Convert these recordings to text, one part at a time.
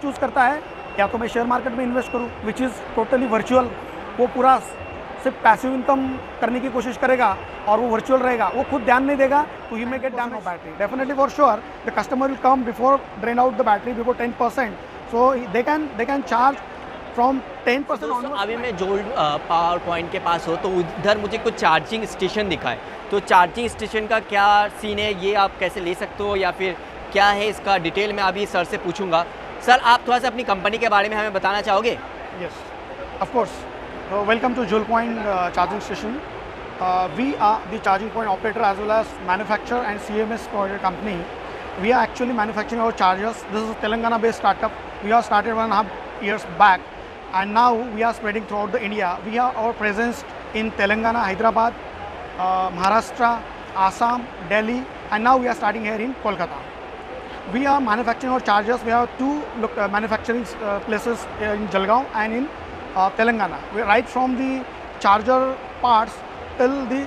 Choose करता है या तो मैं शेयर मार्केट में इन्वेस्ट करूँ विच इज़ टोटली वर्चुअल, वो पूरा सिर्फ पैसिव इनकम करने की कोशिश करेगा और वो वर्चुअल रहेगा, वो खुद ध्यान नहीं देगा तो ही may get damage battery. Definitely for sure the customer will come before drain out the battery before 10%, so they can charge from 10% onward. अभी मैं जोल्ड पावर पॉइंट के पास हो तो उधर मुझे कुछ चार्जिंग स्टेशन दिखा है, तो चार्जिंग स्टेशन का क्या सीन है, ये आप कैसे ले सकते हो या फिर क्या है इसका डिटेल मैं अभी सर से पूछूंगा। सर आप थोड़ा सा अपनी कंपनी के बारे में हमें बताना चाहोगे? Yes, of course. Welcome to Jewel Point charging station. We are the charging point operator as well as manufacturer and CMS provider company. We are actually manufacturing our chargers. This is a Telangana-based startup. We have started 1.5 years back, and now we are spreading throughout the India. We have our presence in Telangana, Hyderabad, Maharashtra, Assam, Delhi, and now we are starting here in Kolkata. We are manufacturing our chargers. We have two manufacturing places in Jalgaon and in Telangana. We right from the charger parts till the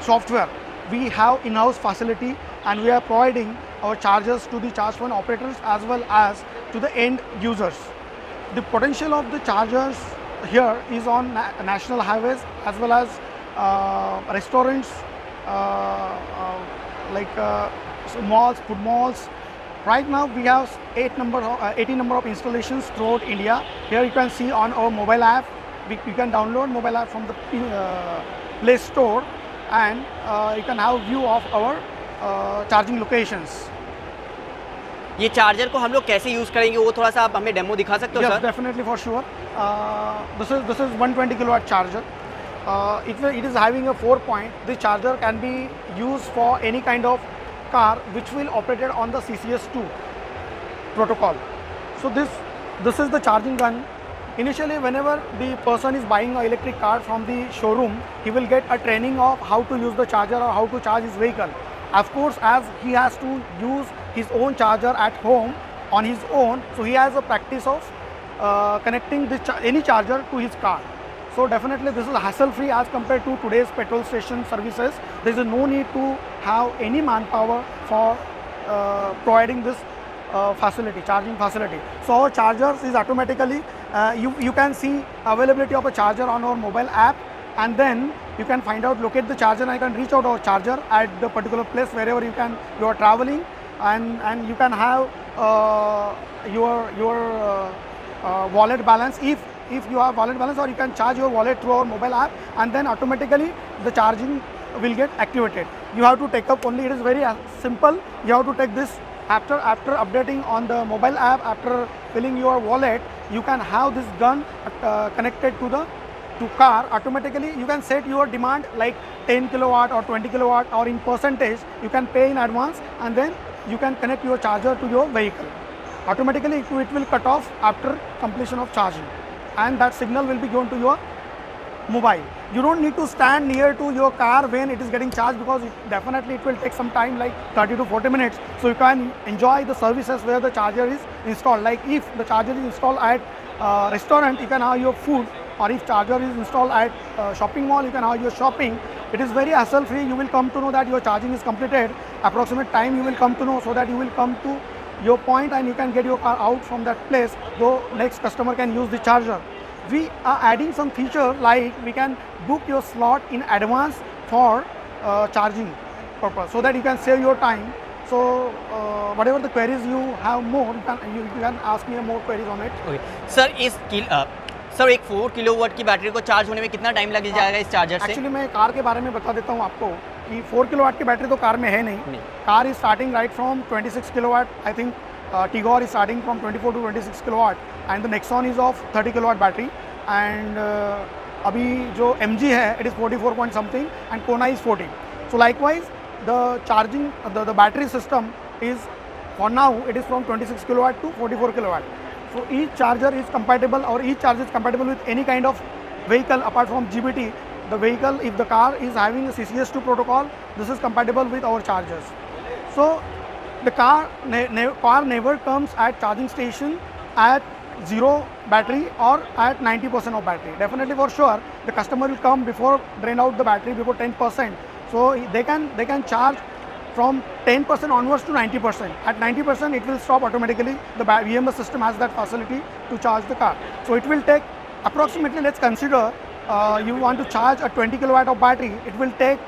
software. We have in-house facility and we are providing our chargers to the charge point operators as well as to the end users. The potential of the chargers here is on national highways as well as restaurants like malls, food malls. Right now we have 80 number of installations throughout India. Here you can see on our mobile app. You can download mobile app from the Play Store and you can have view of our charging locations. ये charger को हम लोग कैसे use करेंगे वो थोड़ा सा आप हमें डेमो दिखा सकते हो? Yes, sir definitely for sure. This is 120 kilowatt charger. It is having a 4-point. The charger can be used for any kind of car which will operated on the CCS2 protocol. So this is the charging gun. Initially, whenever the person is buying an electric car from the showroom, he will get a training of how to use the charger or how to charge his vehicle. Of course, as he has to use his own charger at home on his own, so he has a practice of connecting any charger to his car. So definitely this is hassle-free as compared to today's petrol station services. There is no need to have any manpower for providing this facility, charging facility. So our chargers is automatically, you can see availability of a charger on our mobile app, and then you can find out, locate the charger, and you can reach out our charger at the particular place wherever you are traveling, and you can have your wallet balance if you have wallet balance, or you can charge your wallet through our mobile app, and then automatically the charging will get activated. You have to take up only, it is very simple. You have to take this after updating on the mobile app, after filling your wallet, you can have this gun connected to car. Automatically you can set your demand like 10 kilowatt or 20 kilowatt, or in percentage you can pay in advance, and then you can connect your charger to your vehicle. Automatically it will cut off after completion of charging, and that signal will be given to your mobile. You don't need to stand near to your car when it is getting charged, because definitely it will take some time, like 30 to 40 minutes. So you can enjoy the services where the charger is installed. Like if the charger is installed at restaurant, you can have your food, or if charger is installed at shopping mall, you can have your shopping. It is very hassle free. You will come to know that your charging is completed. Approximate time you will come to know, so that you will come to your point and you can get your car out from that place, though next customer can use the charger. We are adding some feature, like we can book your slot in advance for charging purpose, so that you can save your time. So whatever the queries you have more, you can ask me more queries on it. Okay. Sir एक 4 kilowatt की battery को charge होने में कितना time लग जाएगा इस charger से? एक्चुअली मैं कार के बारे में बता देता हूँ आपको कि 4 किलोवाट की बैटरी तो कार में है नहीं. Car is starting right from 26 kilowatt. I think Tigor is starting from 24 to 26 kilowatt, and the Nexon is of 30 kilowatt battery, and अभी जो MG है it is 44 point something, and Kona is 40. So likewise the charging, the battery system is, for now it is from 26 kilowatt to 44 kilowatt. So each charger is compatible, or each charger is compatible with any kind of vehicle apart from GBT. The vehicle, if the car is having a CCS2 protocol, this is compatible with our chargers. So the car never comes at charging station at zero battery or at 90% of battery. Definitely for sure the customer will come before drain out the battery before 10%. So they can charge from 10% onwards to 90%. At 90%, it will stop automatically. The VMS system has that facility to charge the car. So it will take approximately, let's consider you want to charge a 20 kilowatt of battery. It will take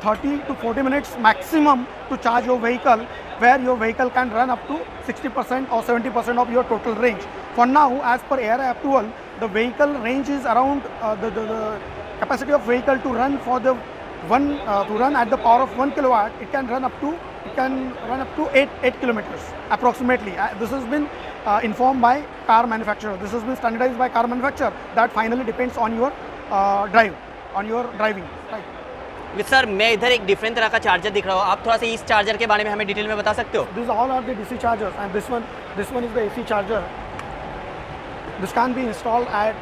30 to 40 minutes maximum to charge your vehicle, where your vehicle can run up to 60% or 70% of your total range. For now, as per ARAI approval, the vehicle range is around the capacity of vehicle to run for the to run at the power of 1 kilowatt. It can run up to 8 kilometers approximately. This has been informed by car manufacturer. This has been standardized by car manufacturer. That finally depends on your driving. Right. Sir मैं इधर एक different तरह का charger दिख रहा हूँ, आप थोड़ा सा इस चार्जर के बारे में हमें डिटेल में बता सकते हो? These all are the DC chargers, and this one is the AC charger. This can be installed at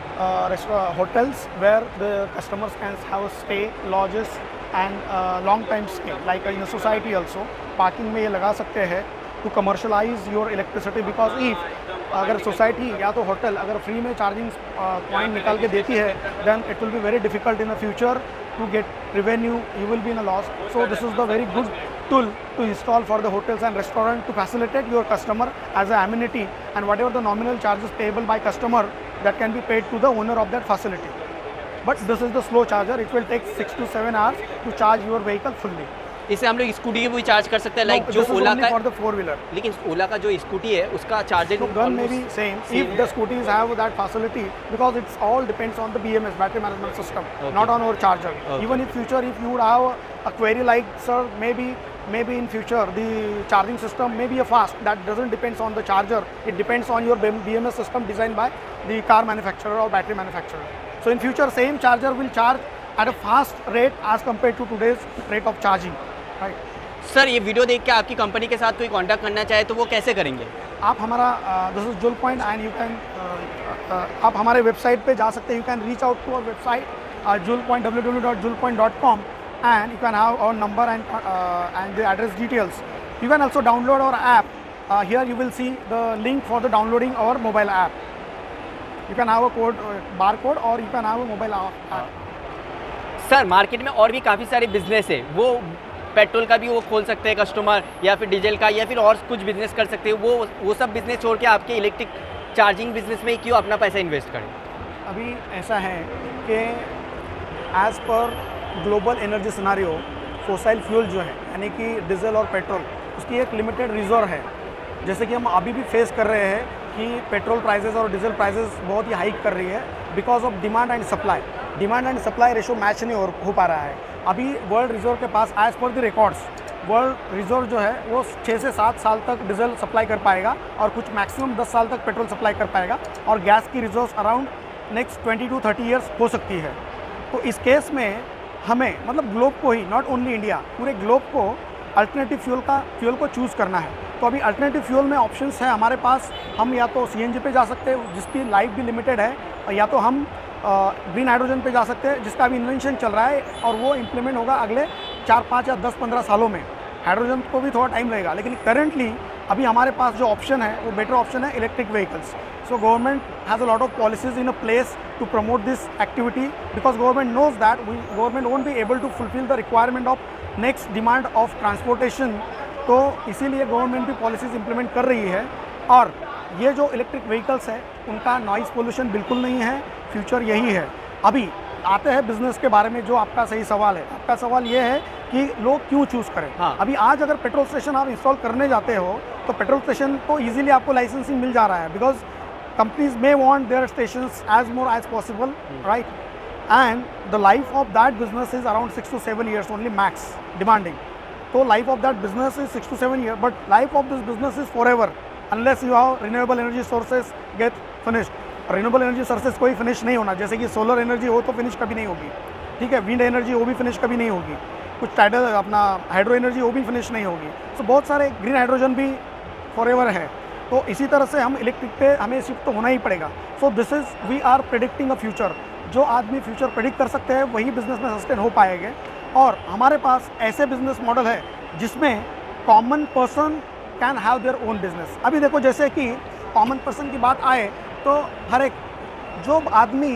hotels where the customers can have a stay, lodges and long time stay, like in a society also. Parking में ये लगा सकते हैं to commercialize your electricity, because if अगर society या तो hotel अगर free में चार्जिंग पॉइंट निकाल के देती है, then it will be very difficult in the future to get revenue. You will be in a loss. So this is the very good tool to install for the hotels and restaurant to facilitate your customer as an amenity, and whatever the nominal charges payable by customer, that can be paid to the owner of that facility. But this is the slow charger. It will take 6 to 7 hours to charge your vehicle fully. इसे हम लोग scooty भी charge कर सकते हैं, like जो ओला का for the 4-wheeler. लेकिन ओला का जो स्कूटी है उसका charging gun may be same if the scooters have that facility, because it's all depends on the BMS, battery management system, not on our charger. Even in future, if you would have a query like, sir, maybe in future the charging system may be a fast, that doesn't depends on the charger. It depends on your BMS system designed by the car manufacturer or battery manufacturer. So in future, same charger will charge at a fast rate as compared to today's rate of charging. Right. Sir ये video देख के आपकी company के साथ कोई contact करना चाहे तो वो कैसे करेंगे? आप हमारा this is Jul Point and you can आप हमारे वेबसाइट पे जा सकते हैं. You can reach out to our website julpoint www.julpoint.com, and you can have our number and the address details. You can also download our app. Here you will see the link for the downloading our mobile app. You can have a code, barcode, or you can have a mobile app. Sir market में और भी काफ़ी सारे business है, वो petrol का भी वो खोल सकते हैं कस्टमर, या फिर डीजल का, या फिर और कुछ बिजनेस कर सकते हैं. वो सब बिजनेस छोड़ के आपके इलेक्ट्रिक चार्जिंग बिजनेस में क्यों अपना पैसा इन्वेस्ट करें? अभी ऐसा है कि as per global energy scenario, fossil fuel जो है यानी कि डीजल और पेट्रोल, उसकी एक लिमिटेड रिजर्व है. जैसे कि हम अभी भी फेस कर रहे हैं कि पेट्रोल प्राइसेस और डीजल प्राइसेस बहुत ही हाइक कर रही है because of demand and supply ratio match नहीं हो पा रहा है. अभी वर्ल्ड रिजर्व के पास as per the records world reserve जो है वो 6 से 7 साल तक डीजल सप्लाई कर पाएगा और कुछ मैक्सिमम 10 साल तक पेट्रोल सप्लाई कर पाएगा, और गैस की reserves around next 20 to 30 years हो सकती है. तो इस केस में हमें मतलब ग्लोब को ही, नॉट ओनली इंडिया, पूरे ग्लोब को अल्टरनेटिव फ्यूल को चूज़ करना है. तो अभी अल्टरनेटिव फ्यूल में ऑप्शंस है हमारे पास. हम या तो CNG पे जा सकते हैं जिसकी लाइफ भी लिमिटेड है, या तो हम ग्रीन हाइड्रोजन पे जा सकते हैं जिसका अभी इन्वेंशन चल रहा है और वो इम्प्लीमेंट होगा अगले 4, 5 या 10, 15 सालों में. हाइड्रोजन को भी थोड़ा टाइम लगेगा, लेकिन करेंटली अभी हमारे पास जो ऑप्शन है वो बेटर ऑप्शन है electric vehicles. So government has a lot of policies in a place to promote this activity, because government knows that government won't be able to fulfill the requirement of next demand of transportation. तो इसीलिए government भी policies implement कर रही है. और ये जो electric vehicles है उनका नॉइज़ पोल्यूशन बिल्कुल नहीं है. फ्यूचर यही है. अभी आते हैं बिजनेस के बारे में, जो आपका सही सवाल है. आपका सवाल ये है कि लोग क्यों चूज़ करें. हाँ. अभी आज अगर पेट्रोल स्टेशन आप इंस्टॉल करने जाते हो तो पेट्रोल स्टेशन तो ईजिली आपको लाइसेंसिंग मिल जा रहा है, because companies may want their stations as more as possible, right? And the life of that business is around 6 to 7 years only max, demanding. So life of that business is 6 to 7 years, but life of this business is forever unless you have renewable energy sources get finished. Renewable energy sources कोई finish नहीं होना, जैसे कि solar energy हो तो finish कभी नहीं होगी, ठीक है. विंड एनर्जी वो भी फिनिश कभी नहीं होगी. कुछ टाइडल अपना हाइड्रो एनर्जी वो भी फिनिश नहीं होगी. तो बहुत सारे ग्रीन हाइड्रोजन भी फॉरएवर है. तो इसी तरह से हम इलेक्ट्रिक पे हमें शिफ्ट तो होना ही पड़ेगा. So this is we are predicting a future. जो आदमी फ्यूचर प्रेडिक्ट कर सकते हैं वही बिजनेस में सस्टेन हो पाएंगे. और हमारे पास ऐसे बिजनेस मॉडल है जिसमें common person can have their own business. अभी देखो जैसे कि कॉमन पर्सन की बात आए तो हर एक जो आदमी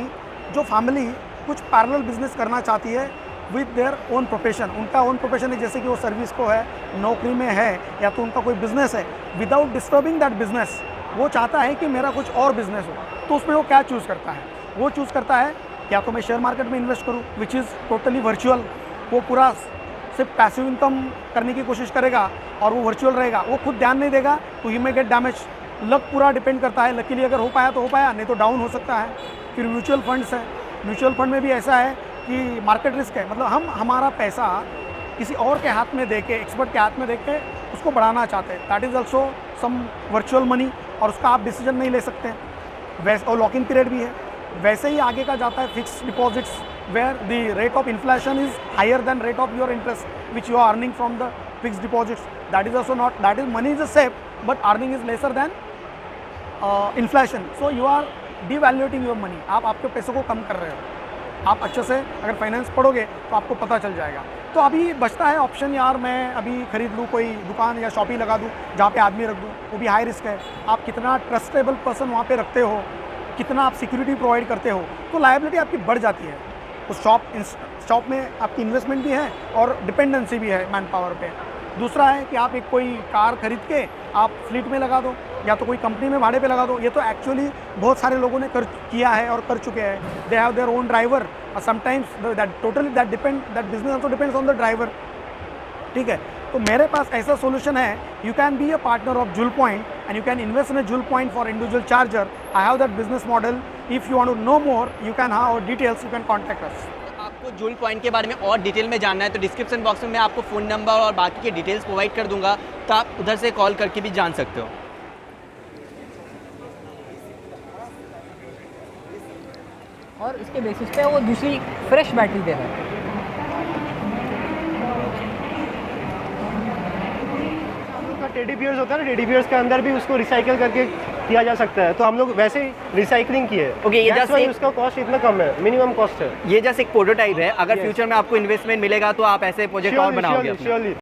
जो फैमिली कुछ पैरेलल बिजनेस करना चाहती है, विद देयर ओन प्रोफेशन। उनका ओन प्रोफेशन है, जैसे कि वो सर्विस को है, नौकरी में है, या तो उनका कोई बिजनेस है, विदाउट डिस्टर्बिंग दैट बिजनेस वो चाहता है कि मेरा कुछ और बिजनेस हो, तो उसमें वो क्या चूज़ करता है? वो चूज़ करता है या तो मैं शेयर मार्केट में इन्वेस्ट करूँ, विच इज़ टोटली वर्चुअल। वो पूरा सिर्फ पैसिव इनकम करने की कोशिश करेगा और वो वर्चुअल रहेगा, वो खुद ध्यान नहीं देगा, तो ही में गेट डैमेज। लक पूरा डिपेंड करता है, लकीली अगर हो पाया तो हो पाया, नहीं तो डाउन हो सकता है। फिर म्यूचुअल फंड्स है, म्यूचुअल फंड में भी ऐसा है कि मार्केट रिस्क है, मतलब हम हमारा पैसा किसी और के हाथ में दे के, एक्सपर्ट के हाथ में दे के उसको बढ़ाना चाहते हैं। That is also some virtual money, और उसका आप डिसीजन नहीं ले सकते। वैसे और लॉक इन पीरियड भी है। वैसे ही आगे का जाता है fix deposits, where the rate of inflation is higher than rate of your interest which you are earning from the fix deposits. That is also not, that is money is a safe but earning is lesser than inflation. So you are devaluating your money, आप आपके पैसों को कम कर रहे हो। आप अच्छे से अगर फाइनेंस पढ़ोगे तो आपको पता चल जाएगा। तो अभी बचता है ऑप्शन, यार मैं अभी खरीद लूँ कोई दुकान या शॉप ही लगा दूँ जहाँ पे आदमी रख दूँ, वो भी हाई रिस्क है। आप कितना ट्रस्टेबल पर्सन वहाँ पे रखते हो, कितना आप सिक्योरिटी प्रोवाइड करते हो, तो लायबिलिटी आपकी बढ़ जाती है। उस शॉप में आपकी इन्वेस्टमेंट भी है और डिपेंडेंसी भी है मैन पावर पे। दूसरा है कि आप एक कोई कार खरीद के आप फ्लीट में लगा दो या तो कोई कंपनी में भाड़े पे लगा दो। ये तो एक्चुअली बहुत सारे लोगों ने किया है और कर चुके हैं। They have their own driver, sometimes that business also depends on the driver. ठीक है, तो मेरे पास ऐसा सोल्यूशन है, you can be a partner of Jul Point and you can invest in a Jul Point for individual charger. I have that business model. If you want to know more you can have our details, you can contact us. आपको Jul point के बारे में और detail में जानना है तो description box में मैं आपको फ़ोन नंबर और बाकी के डिटेल्स प्रोवाइड कर दूंगा, तो आप उधर से कॉल करके भी जान सकते हो। और इसके बेसिस पे वो दूसरी फ्रेश बैटरी दे रहा है। टेडी बियर्स होता है ना, टेडी बियर्स के अंदर भी उसको रिसाइकिल करके किया जा सकता है, तो हम लोग वैसे ही रिसाइकलिंग की है। ओके, ये जस्ट उसका कॉस्ट इतना कम है, मिनिमम कॉस्ट है। ये जस्ट एक प्रोटोटाइप है, अगर फ्यूचर में आपको इन्वेस्टमेंट मिलेगा तो आप ऐसे प्रोजेक्ट और बनाओगे। श्योरली।